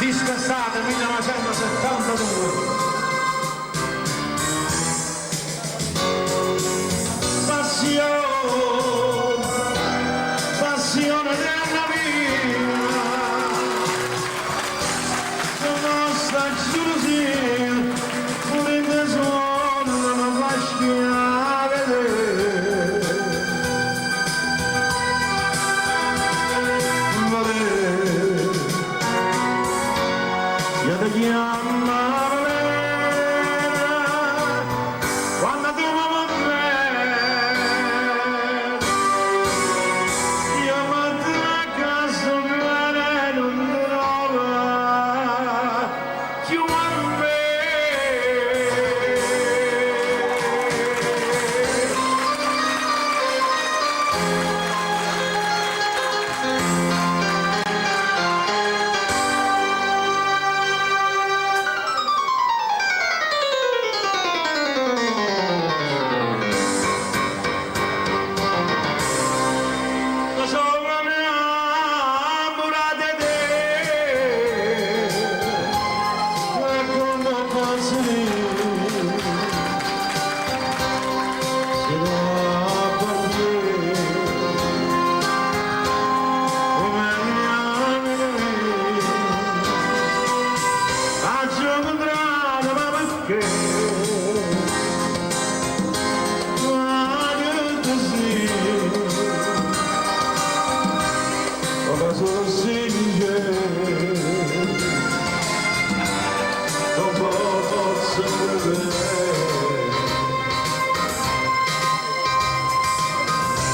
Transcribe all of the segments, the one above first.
discassate 1972. Passione della vita, la nostra gelosia, pure in tesoro non lasci a vedere. Io ti chiamo quando tu mi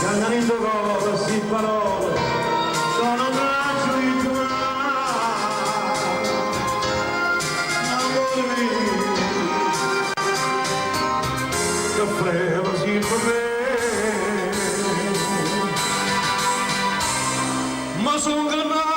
Cantando queste parole sono un braccio di tua amore mio che frevo si per me ma sono